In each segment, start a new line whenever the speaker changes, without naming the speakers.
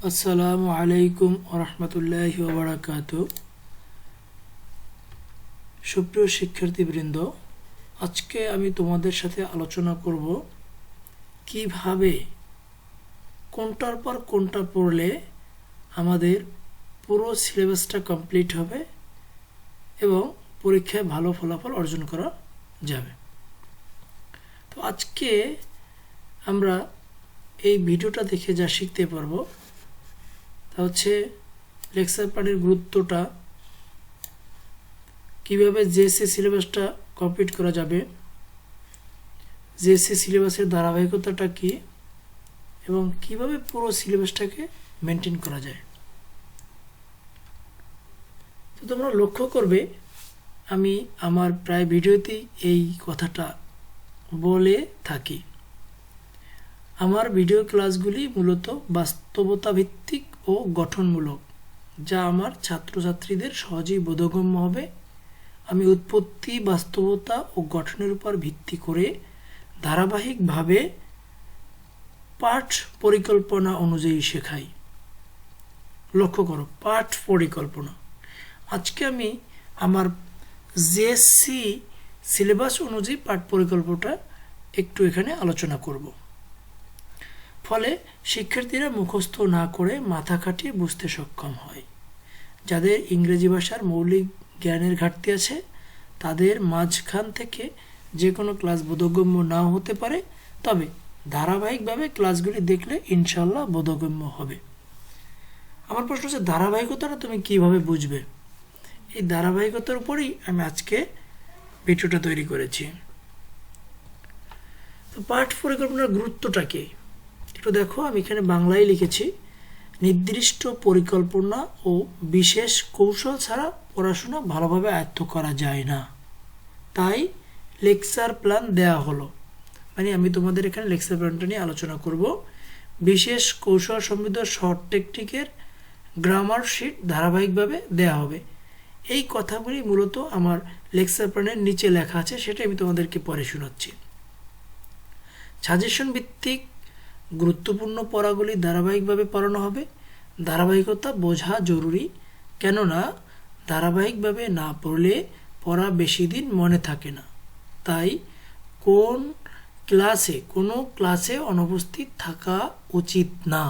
আসসালামু আলাইকুম ওরহমতুল্লাহি ওবারাকাতু। সুপ্রিয় শিক্ষার্থীবৃন্দ, আজকে আমি তোমাদের সাথে আলোচনা করব কিভাবে কোনটার পর কোনটা পড়লে আমাদের পুরো সিলেবাসটা কমপ্লিট হবে এবং পরীক্ষায় ভালো ফলাফল অর্জন করা যাবে। তো আজকে আমরা এই ভিডিওটা দেখে যা শিখতে পারবো তা হচ্ছে লেকচার প্ল্যানের গুরুত্বটা, কিভাবে জেএসসি সিলেবাসটা কমপ্লিট করা যাবে, জেএসসি সিলেবাসের ধারাবাহিকতাটা কি এবং কিভাবে পুরো সিলেবাসটাকে মেনটেন করা যায়। তো তোমরা লক্ষ্য করবে আমি আমার প্রায় ভিডিওতেই এই কথাটা বলে থাকি। আমার ভিডিও ক্লাসগুলি মূলত বাস্তবতা ভিত্তিক ও গঠনমূলক, যা আমার ছাত্রছাত্রীদের সহজেই বোধগম্য হবে। আমি উৎপত্তি, বাস্তবতা ও গঠনের উপর ভিত্তি করে ধারাবাহিকভাবে পাঠ পরিকল্পনা অনুযায়ী শেখাই। লক্ষ্য করো, পাঠ পরিকল্পনা। আজকে আমি আমার জেএসসি সিলেবাস অনুযায়ী পাঠ পরিকল্পনাটা একটু এখানে আলোচনা করব। ফলে শিক্ষার্থীরা মুখস্থ না করে মাথা খাটিয়ে বুঝতে সক্ষম হয়। যাদের ইংরেজি ভাষার মৌলিক জ্ঞানের ঘাটতি আছে তাদের মাঝখান থেকে যে কোনো ক্লাস বোধগম্য নাও হতে পারে, তবে ধারাবাহিকভাবে ক্লাসগুলি দেখলে ইনশাল্লাহ বোধগম্য হবে। আমার প্রশ্ন হচ্ছে, ধারাবাহিকতাটা তুমি কিভাবে বুঝবে? এই ধারাবাহিকতার উপরেই আমি আজকে ভিডিওটা তৈরি করেছি। তো পাঠ পরিকল্পনার গুরুত্বটা কি একটু দেখো। আমি এখানে বাংলায় লিখেছি, নির্দিষ্ট পরিকল্পনা ও বিশেষ কৌশল ছাড়া পড়াশোনা ভালোভাবে আয়ত্ত করা যায় না, তাই লেকচার প্ল্যান দেয়া হলো। মানে আমি তোমাদের এখানে লেকচার প্ল্যানটা নিয়ে আলোচনা করব। বিশেষ কৌশল সমৃদ্ধ শর্ট টেকনিকের গ্রামার শিট ধারাবাহিকভাবে দেয়া হবে। এই কথাগুলি মূলত আমার লেকচার প্ল্যানের নিচে লেখা আছে, সেটা আমি তোমাদেরকে পরে শোনাচ্ছি। সাজেশন ভিত্তিক গুরুত্বপূর্ণ পড়াগুলি ধারাবাহিকভাবে পড়ানো হবে। ধারাবাহিকতা বোঝা জরুরি, কেননা ধারাবাহিকভাবে না পড়লে পড়া বেশি দিন মনে থাকে না। তাই কোনো ক্লাসে অনুপস্থিত থাকা উচিত না।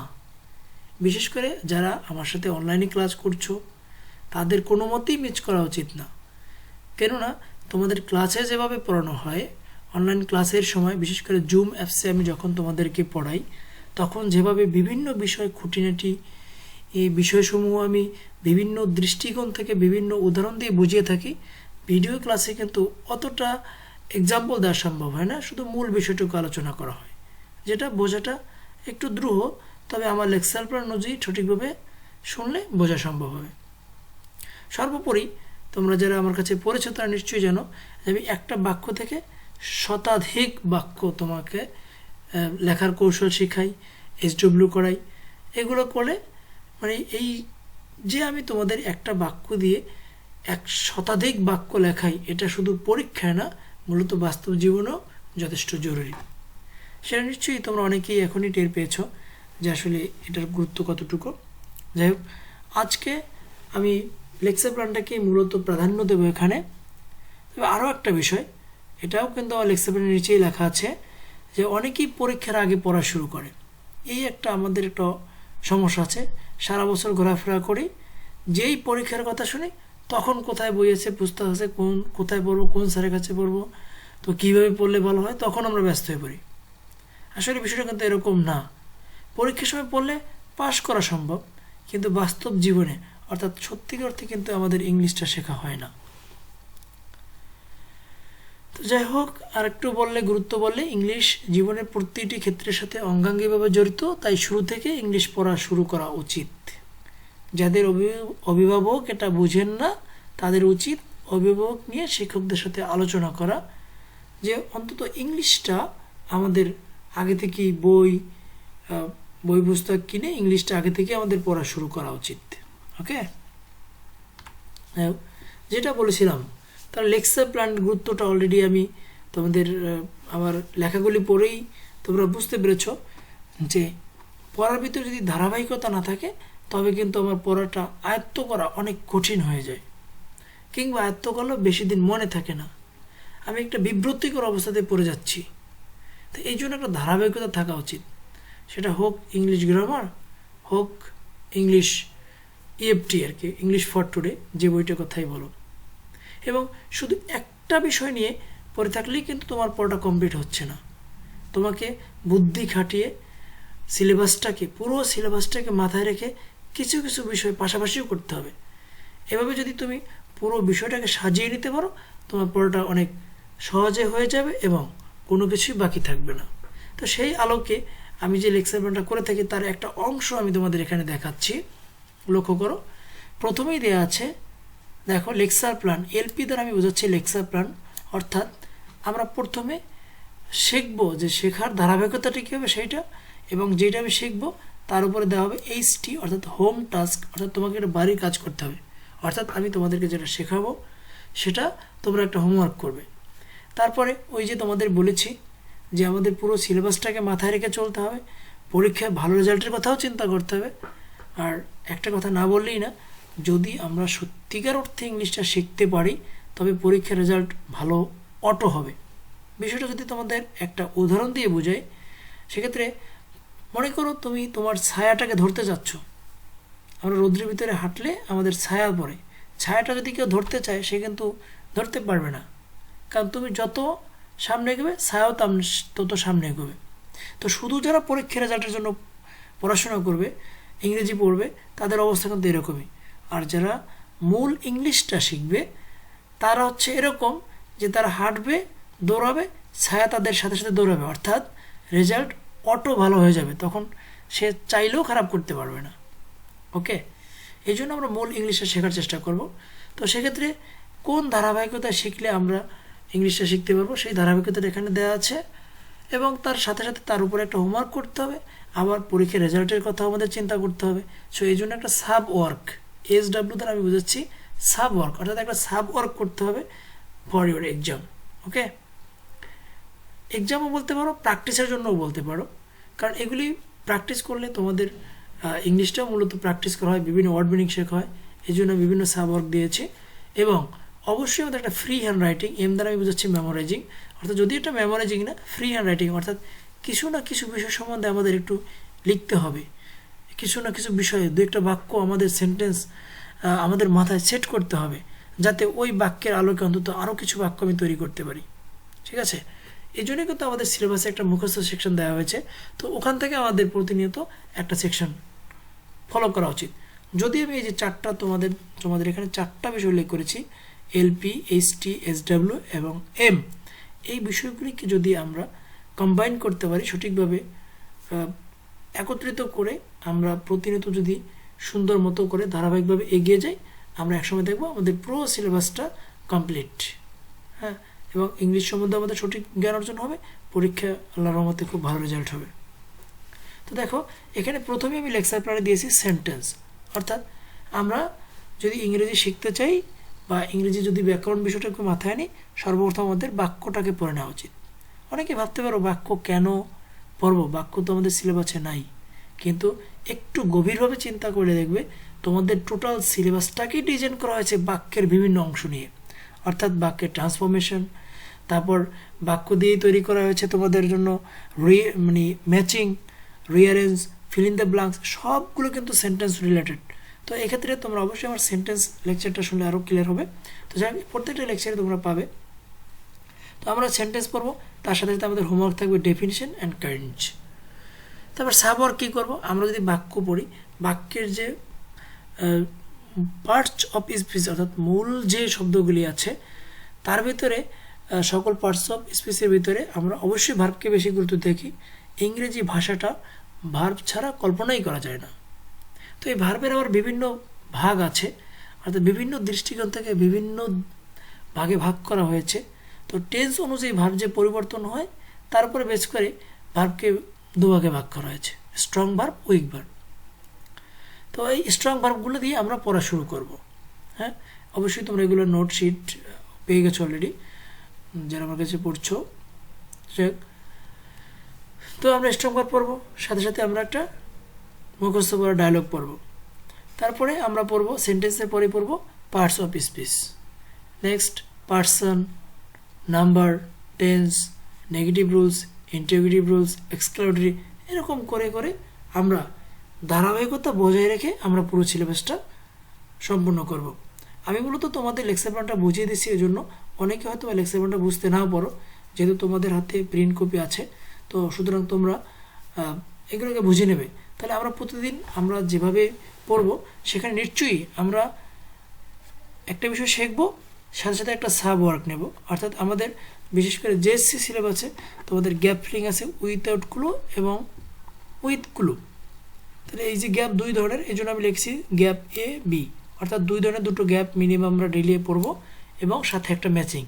বিশেষ করে যারা আমার সাথে অনলাইনে ক্লাস করছো তাদের কোনো মতেই মিস করা উচিত না, কেননা তোমাদের ক্লাসে যেভাবে পড়ানো হয়, অনলাইন ক্লাসের সময় বিশেষ করে জুম অ্যাপসে আমি যখন তোমাদেরকে পড়াই তখন যেভাবে বিভিন্ন বিষয় খুঁটিনাটি এই বিষয়সমূহ আমি বিভিন্ন দৃষ্টিকোণ থেকে বিভিন্ন উদাহরণ দিয়ে বুঝিয়ে থাকি, ভিডিও ক্লাসে কিন্তু অতটা এক্সাম্পল দেওয়া সম্ভব হয় না, শুধু মূল বিষয়টুকু আলোচনা করা হয়, যেটা বোঝাটা একটু দ্রুহ। তবে আমার লেকচার প্ল্যান অনুযায়ী সঠিকভাবে শুনলে বোঝা সম্ভব হবে। সর্বোপরি তোমরা যারা আমার কাছে পড়েছো তারা নিশ্চয়ই জানো আমি একটা বাক্য থেকে শতাধিক বাক্য তোমাকে লেখার কৌশল শেখাই, SW করাই। এগুলো করলে মানে এই যে আমি তোমাদের একটা বাক্য দিয়ে শতাধিক বাক্য লেখাই, এটা শুধু পরীক্ষায় না, মূলত বাস্তব জীবনেও যথেষ্ট জরুরি। সেটা নিশ্চয়ই তোমরা অনেকেই এখনই টের পেয়েছো যে আসলে এটার গুরুত্ব কতটুকু। যাই হোক, আজকে আমি লেকচার প্ল্যানটাকে মূলত প্রাধান্য দেবো এখানে। তবে আরও একটা বিষয়, এটাও কিন্তু আমার লেকচার প্ল্যানের নিচেই লেখা আছে যে অনেকেই পরীক্ষার আগে পড়া শুরু করে। এই একটা আমাদের একটা সমস্যা আছে। সারা বছর ঘোরাফেরা করি, যেই পরীক্ষার কথা শুনি তখন কোথায় বই আছে, পুস্তক আছে, কোথায় পড়বো, কোন স্যারের কাছে পড়বো, তো কীভাবে পড়লে ভালো হয়, তখন আমরা ব্যস্ত হয়ে পড়ি। আসলে বিষয়টা কিন্তু এরকম না। পরীক্ষার সময় পড়লে পাশ করা সম্ভব, কিন্তু বাস্তব জীবনে অর্থাৎ সত্যিকার অর্থে কিন্তু আমাদের ইংলিশটা শেখা হয় না। তো যাই হোক, আর একটু গুরুত্ব বললে, ইংলিশ জীবনের প্রতিটি ক্ষেত্রের সাথে অঙ্গাঙ্গিভাবে জড়িত, তাই শুরু থেকে ইংলিশ পড়া শুরু করা উচিত। যাদের অভিভাবক এটা বুঝেন না তাদের উচিত অভিভাবক নিয়ে শিক্ষকদের সাথে আলোচনা করা, যে অন্তত ইংলিশটা আমাদের আগে থেকেই বই পুস্তক কিনে ইংলিশটা আগে থেকে আমাদের পড়া শুরু করা উচিত। ওকে, যেটা বলেছিলাম, তার লেকচার প্ল্যান গুরুত্বটা অলরেডি আমি তোমাদের আমার লেখাগুলি পড়েই তোমরা বুঝতে পেরেছ যে পড়ার ভিতরে যদি ধারাবাহিকতা না থাকে তবে কিন্তু আমার পড়াটা আয়ত্ত করা অনেক কঠিন হয়ে যায়, কিংবা আয়ত্ত করলেও বেশি দিন মনে থাকে না, আমি একটা বিব্রতিকর অবস্থাতে পড়ে যাচ্ছি। তো এই জন্য একটা ধারাবাহিকতা থাকা উচিত, সেটা হোক ইংলিশ গ্রামার, হোক ইংলিশ ইএফটি আর কি, ইংলিশ ফর টুডে, যে বইটার কথাই বলো। এবং শুধু একটা বিষয় নিয়ে পড়ে থাকলেই কিন্তু তোমার পড়াটা কমপ্লিট হচ্ছে না, তোমাকে বুদ্ধি খাটিয়ে পুরো সিলেবাসটাকে মাথায় রেখে কিছু কিছু বিষয় পাশাপাশিও করতে হবে। এভাবে যদি তুমি পুরো বিষয়টাকে সাজিয়ে নিতে পারো, তোমার পড়াটা অনেক সহজে হয়ে যাবে এবং কোনো কিছুই বাকি থাকবে না। তো সেই আলোকে আমি যে লেকচার প্ল্যানটা করে থাকি তার একটা অংশ আমি তোমাদের এখানে দেখাচ্ছি, লক্ষ্য করো। প্রথমেই দেওয়া আছে, দেখো লেকচার প্ল্যান, এলপি দ্বারা আমি বোঝাচ্ছি লেকচার প্ল্যান, অর্থাৎ আমরা প্রথমে শিখবো যে শেখার ধারাবাহিকতাটা কী হবে সেইটা, এবং যেটা আমি শিখবো তার উপরে দেওয়া হবে এইচটি, অর্থাৎ হোম টাস্ক, অর্থাৎ তোমাকে একটা বাড়ির কাজ করতে হবে। অর্থাৎ আমি তোমাদেরকে যেটা শেখাবো সেটা তোমরা একটা হোমওয়ার্ক করবে। তারপরে ওই যে তোমাদের বলেছি যে আমাদের পুরো সিলেবাসটাকে মাথায় রেখে চলতে হবে, পরীক্ষায় ভালো রেজাল্টের কথাও চিন্তা করতে হবে। আর একটা কথা না বললেই না, যদি আমরা সত্যিকার অর্থে ইংলিশটা শিখতে পারি তবে পরীক্ষার রেজাল্ট ভালো অটো হবে। বিষয়টা যদি তোমাদের একটা উদাহরণ দিয়ে বোঝাই, সেক্ষেত্রে মনে করো তুমি তোমার ছায়াটাকে ধরতে যাচ্ছ, আমরা রৌদ্রের ভিতরে হাঁটলে আমাদের ছায়া পড়ে, ছায়াটা যদি কেউ ধরতে চায় সে কিন্তু ধরতে পারবে না, কারণ তুমি যত সামনে এগোবে ছায়াও তত সামনে এগোবে। তো শুধু যারা পরীক্ষার রেজাল্টের জন্য পড়াশোনা করবে, ইংরেজি পড়বে, তাদের অবস্থা কিন্তু এরকমই। আর যারা মূল ইংলিশটা শিখবে তারা হচ্ছে এরকম যে তারা হাঁটবে, দৌড়াবে, ছায়া তাদের সাথে সাথে দৌড়াবে, অর্থাৎ রেজাল্ট অটো ভালো হয়ে যাবে, তখন সে চাইলেও খারাপ করতে পারবে না। ওকে, এই জন্য আমরা মূল ইংলিশটা শেখার চেষ্টা করব। তো সেক্ষেত্রে কোন ধারাবাহিকতা শিখলে আমরা ইংলিশটা শিখতে পারবো সেই ধারাবাহিকতাটা এখানে দেওয়া আছে, এবং তার সাথে সাথে তার উপরে একটা হোমওয়ার্ক করতে হবে, আবার পরীক্ষার রেজাল্টের কথা আমাদের চিন্তা করতে হবে। সো এই জন্য একটা সাব ওয়ার্ক, SW দ্বারা আমি বুঝাচ্ছি সাব ওয়ার্ক, অর্থাৎ একটা সাব ওয়ার্ক করতে হবে ফর ইউর এক্সাম। ওকে, এক্সামও বলতে পারো, প্র্যাকটিসের জন্যও বলতে পারো, কারণ এগুলি প্র্যাকটিস করলে তোমাদের ইংলিশটাও মূলত প্র্যাকটিস করা হয়, বিভিন্ন ওয়ার্ড মিনিং শেখা হয়, এই জন্য বিভিন্ন সাব ওয়ার্ক দিয়েছে। এবং অবশ্যই আমাদের একটা ফ্রি হ্যান্ড রাইটিং, এম দ্বারা আমি বুঝাচ্ছি মেমোরাইজিং, অর্থাৎ যদি এটা মেমোরাইজিং না, ফ্রি হ্যান্ড রাইটিং, অর্থাৎ কিছু না কিছু বিষয় সম্বন্ধে আমাদের একটু লিখতে হবে, কিছু না কিছু বিষয়ে দু একটা বাক্য আমাদের সেন্টেন্স আমাদের মাথায় সেট করতে হবে, যাতে ওই বাক্যের আলোকে অন্তত আরও কিছু বাক্য আমি তৈরি করতে পারি। ঠিক আছে, এই জন্যই কিন্তু আমাদের সিলেবাসে একটা মুখস্থ সেকশন দেওয়া হয়েছে, তো ওখান থেকে আমাদের প্রতিনিয়ত একটা সেকশন ফলো করা উচিত। যদি আমি এই যে চারটা তোমাদের এখানে চারটা বিষয় উল্লেখ করেছি, এলপি, এইচটি, SW এবং এম, এই বিষয়গুলিকে যদি আমরা কম্বাইন করতে পারি সঠিকভাবে, একত্রিত করে আমরা প্রতিনিয়ত যদি সুন্দর মতো করে ধারাবাহিকভাবে এগিয়ে যাই, আমরা একসময় দেখব আমাদের পুরো সিলেবাসটা কমপ্লিট। হ্যাঁ, এবং ইংলিশ সম্বন্ধে আমাদের সঠিক জ্ঞান অর্জন হবে, পরীক্ষা আল্লাহর রহমতে খুব ভালো রেজাল্ট হবে। তো দেখো এখানে প্রথমে আমি লেকচার প্ল্যানে দিয়েছি সেন্টেন্স, অর্থাৎ আমরা যদি ইংরেজি শিখতে চাই বা ইংরেজি যদি ব্যাকরণ বিষয়টাকে মাথায় আনি, সর্বপ্রথম আমাদের বাক্যটাকে পড়ে নেওয়া উচিত। অনেকে ভাবতে পারো বাক্য কেন পড়বো, বাক্য তো আমাদের সিলেবাসে নাই, কিন্তু একটু গভীরভাবে চিন্তা করে দেখবে তোমাদের টোটাল সিলেবাসটাকেই ডিজাইন করা হয়েছে বাক্যের বিভিন্ন অংশ নিয়ে, অর্থাৎ বাক্যের ট্রান্সফরমেশন, তারপর বাক্য দিয়েই তৈরি করা হয়েছে তোমাদের জন্য মানে matching, rearrange, feel in the blanks, সবগুলো কিন্তু সেন্টেন্স রিলেটেড। তো এক্ষেত্রে তোমরা অবশ্যই আমার সেন্টেন্স লেকচারটা শুনলে আরও ক্লিয়ার হবে। তো যাই প্রত্যেকটা লেকচারে তোমরা পাবে। তো আমরা সেন্টেন্স পড়বো, তার সাথে সাথে আমাদের হোমওয়ার্ক থাকবে ডেফিনিশন অ্যান্ড কারেন্ট। তারপর সাব ওয়ার্ক কী করবো, আমরা যদি বাক্য পড়ি, বাক্যের যে পার্টস অফ স্পিচ, অর্থাৎ মূল যে শব্দগুলি আছে তার ভিতরে সকল পার্টস অফ স্পিচের ভিতরে আমরা অবশ্যই ভার্বকে বেশি গুরুত্ব দেখি। ইংরেজি ভাষাটা ভার্ব ছাড়া কল্পনাই করা যায় না। তো এই ভার্বের আবার বিভিন্ন ভাগ আছে, অর্থাৎ বিভিন্ন দৃষ্টিকোণ থেকে বিভিন্ন ভাগে ভাগ করা হয়েছে। তো টেন্স অনুযায়ী ভার্ব যে পরিবর্তন হয় তার উপরে বেস করে ভার্বকে দুভাগে ভাগ করা হয়েছে, স্ট্রং ভার্ব, উইক ভার্ব। তো এই স্ট্রং ভার্বগুলো দিয়ে আমরা পড়া শুরু করব। হ্যাঁ, অবশ্যই তোমরা এগুলো নোট শিট পেয়ে গেছো অলরেডি, যারা আমার কাছে পড়ছো। তো আমরা স্ট্রং ভার্ব পড়বো, সাথে সাথে আমরা একটা মুখস্থ করা ডায়লগ পড়ব। তারপরে আমরা পড়ব সেন্টেন্সের পরে পড়ব parts of speech. Next person, number, tense, negative rules, interrogative rules, exclamatory, এরকম করে করে আমরা ধারাবাহিকতা বজায় রেখে আমরা পুরো সিলেবাসটা সম্পূর্ণ করব। আমি মূলত তোমাদের লেকচার প্ল্যানটা বুঝিয়ে দিচ্ছি, এই জন্য অনেকে হয়তো লেকচার প্ল্যানটা বুঝতে নাও পারো, যেহেতু তোমাদের হাতে প্রিন্ট কপি আছে, তো সুতরাং তোমরা এগুলোকে বুঝে নেবে। তাহলে আমরা প্রতিদিন আমরা যেভাবে পড়ব সেখানে নিশ্চয়ই আমরা একটা বিষয় শিখবো, সাথে সাথে একটা সাব ওয়ার্ক নেব। অর্থাৎ আমাদের বিশেষ করে জেএসসি সিলেবাসে তোমাদের গ্যাপ ফিলিং আছে উইথআউট ক্লু এবং উইথ ক্লু। তাহলে এই যে গ্যাপ দুই ধরনের, এই জন্য আমি লিখছি গ্যাপ এ বি, অর্থাৎ দুই ধরনের দুটো গ্যাপ মিনিমাম আমরা ডেলি পড়ব এবং সাথে একটা ম্যাচিং।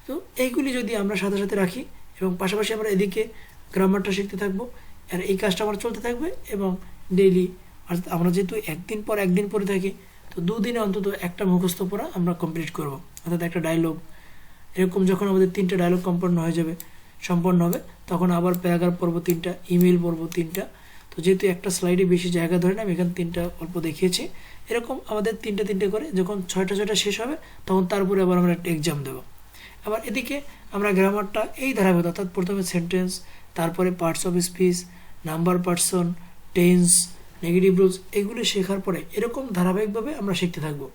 তো এইগুলি যদি আমরা সাথে সাথে রাখি এবং পাশাপাশি আমরা এদিকে গ্রামারটা শিখতে থাকবো, আর এই কাজটা আমার চলতে থাকবে এবং ডেইলি, অর্থাৎ আমরা যেহেতু একদিন পর একদিন পড়ে থাকি, তো দুদিনে অন্তত একটা মুখস্থ পড়া আমরা কমপ্লিট করব। অর্থাৎ একটা ডায়লগ, এরকম যখন আমাদের 3টে ডায়লগ সম্পন্ন হবে তখন আবার প্যারাগ্রাফ পড়বো 3টা, ইমেল পড়বো 3টা। তো যেহেতু একটা স্লাইডে বেশি জায়গা ধরে না, আমি এখানে 3টা অল্প দেখিয়েছি, এরকম আমাদের 3টে করে যখন 6টা শেষ হবে তখন তারপরে আবার আমরা একটা এক্সাম দেবো। আবার এদিকে আমরা গ্রামারটা এই ধারাবাহিকতা, অর্থাৎ প্রথমে সেন্টেন্স, তারপরে parts of speech, number, person, tense, negative rules, এগুলি শেখার পরে এরকম ধারাবাহিকভাবে আমরা শিখতে থাকবো।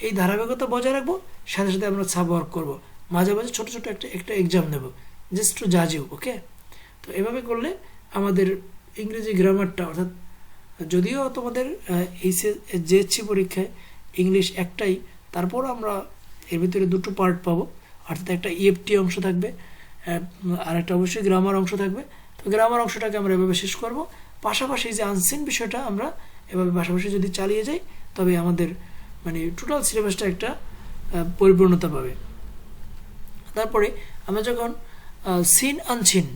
এই ধারাবাহিকতা বজায় রাখবো, সাথে সাথে আমরা সাব ওয়ার্ক করবো, মাঝে মাঝে ছোটো ছোটো একটা এক্সাম নেব, জাস্ট টু জাজ ইউ। ওকে, তো এভাবে করলে আমাদের ইংরেজি গ্রামারটা, অর্থাৎ যদিও তোমাদের জেএসসি পরীক্ষায় ইংলিশ একটাই, তারপর আমরা এর ভিতরে দুটো পার্ট পাবো, অর্থাৎ একটা ইএফটি অংশ থাকবে আর একটা অবশ্যই গ্রামার অংশ থাকবে। তো গ্রামার অংশটাকে আমরা এভাবে শেষ করব, পাশাপাশি যে আনসিন বিষয়টা আমরা এভাবে পাশাপাশি যদি চালিয়ে যাই তবে আমাদের মানে টোটাল সিলেবাসটা একটা পরিপূর্ণতা পাবে। তারপরে আমরা যখন সিন আনসিন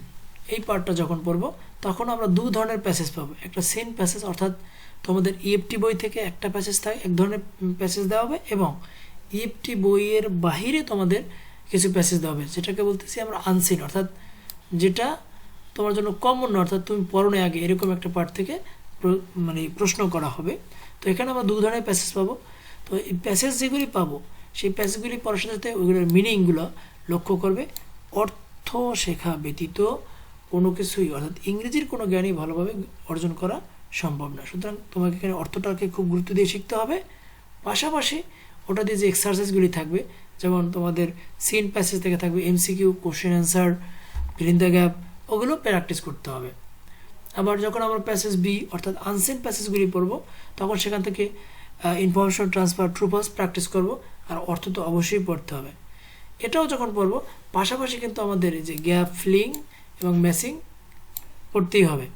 এই পার্টটা যখন পড়ব তখন আমরা দু ধরনের প্যাসেজ পাবো। একটা সিন প্যাসেজ, অর্থাৎ তোমাদের ইএফটি বই থেকে একটা প্যাসেজ থাকে, এক ধরনের প্যাসেজ দেওয়া হবে, এবং ইএফটি বইয়ের বাহিরে তোমাদের কিছু প্যাসেজ দেওয়া হবে, যেটাকে বলতেছি আমরা আনসিন, অর্থাৎ যেটা তোমার জন্য কমন না, অর্থাৎ তুমি পড়নে আগে এরকম একটা পার্ট থেকে মানে প্রশ্ন করা হবে। তো এখানে আমরা দু ধরনের প্যাসেজ পাবো। তো এই প্যাসেজ যেগুলি পাবো সেই প্যাসেজগুলি পড়ার সাথে সাথে ওইগুলোর মিনিংগুলো লক্ষ্য করবে। অর্থ শেখা ব্যতীত কোনো কিছুই, অর্থাৎ ইংরেজির কোনো জ্ঞানই ভালোভাবে অর্জন করা সম্ভব না। সুতরাং তোমাকে এখানে অর্থটাকে খুব গুরুত্ব দিয়ে শিখতে হবে, পাশাপাশি ওটা দিয়ে যে এক্সারসাইজগুলি থাকবে, যেমন তোমাদের সিন প্যাসেজ থেকে থাকবে MCQ, question answer, fill in the gap, ওগুলো প্র্যাকটিস করতে হবে। আবার যখন আমরা প্যাসেজ বি অর্থাৎ আনসিন প্যাসেজগুলি পড়ব তখন সেখান থেকে information transfer, true false practice করব, আর অর্থ তো অবশ্যই পড়তে হবে। এটাও যখন পড়ব পাশাপাশি কিন্তু আমাদের এই যে গ্যাপ ফিলিং এবং ম্যাচিং পড়তেই হবে।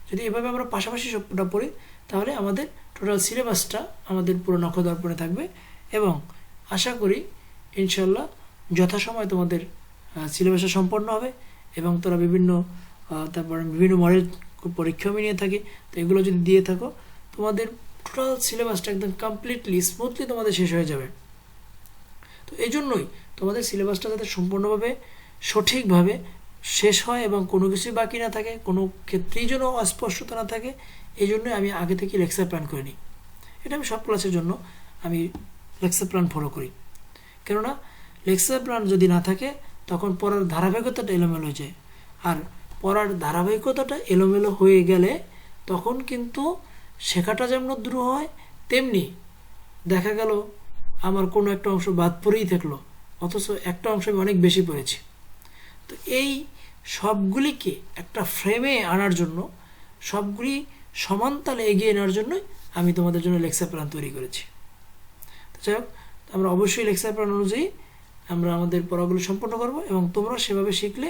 যদি এভাবে আমরা পাশাপাশি সবটা পড়ি তাহলে আমাদের টোটাল সিলেবাসটা আমাদের পুরো নখদর্পণে থাকবে, এবং আশা করি ইনশাল্লাহ যথাসময়ে তোমাদের সিলেবাসটা সম্পন্ন হবে। এবং তোরা তারপরে বিভিন্ন মডেল পরীক্ষা আমি নিয়ে থাকি, তো এগুলো যদি দিয়ে থাকো তোমাদের টোটাল সিলেবাসটা একদম কমপ্লিটলি স্মুথলি তোমাদের শেষ হয়ে যাবে। তো এই জন্যই তোমাদের সিলেবাসটা যাতে সম্পূর্ণভাবে সঠিকভাবে শেষ হয় এবং কোনো কিছুই বাকি না থাকে, কোনো ক্ষেত্রেই যেন অস্পষ্টতা না থাকে, এই জন্যই আমি আগে থেকে লেকচার প্ল্যান করে নিই। এটা আমি সব ক্লাসের জন্য আমি লেকচার প্ল্যান ফলো করি, কেননা লেকচার প্ল্যান যদি না থাকে তখন পড়ার ধারাবাহিকতাটা এলোমেলো হয়ে যায়, আর পড়ার ধারাবাহিকতাটা এলোমেলো হয়ে গেলে তখন কিন্তু শেখাটা যেমন দ্রুহ হয়, তেমনি দেখা গেল আমার কোনো একটা অংশ বাদ পড়েই থাকলো, অথচ একটা অংশ আমি অনেক বেশি পড়েছি। তো এই সবগুলিকে একটা ফ্রেমে আনার জন্য, সবগুলি সমানতালে এগিয়ে নেওয়ার জন্যই আমি তোমাদের জন্য লেকচার প্ল্যান তৈরি করেছি। তো যাই হোক, আমরা অবশ্যই লেকচার প্ল্যান অনুযায়ী আমরা আমাদের পড়াগুলো সম্পন্ন করব, এবং তোমরা সেভাবে শিখলে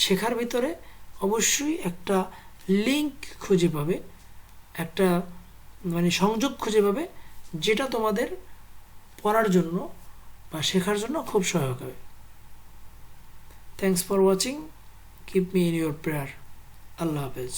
শেখার ভিতরে অবশ্যই একটা লিঙ্ক খুঁজে পাবে, একটা মানে সংযোগ খুঁজে পাবে, যেটা তোমাদের পড়ার জন্য বা শেখার জন্য খুব সহায়ক হবে। Thanks for watching, keep me in your prayer. আল্লাহ হাফেজ।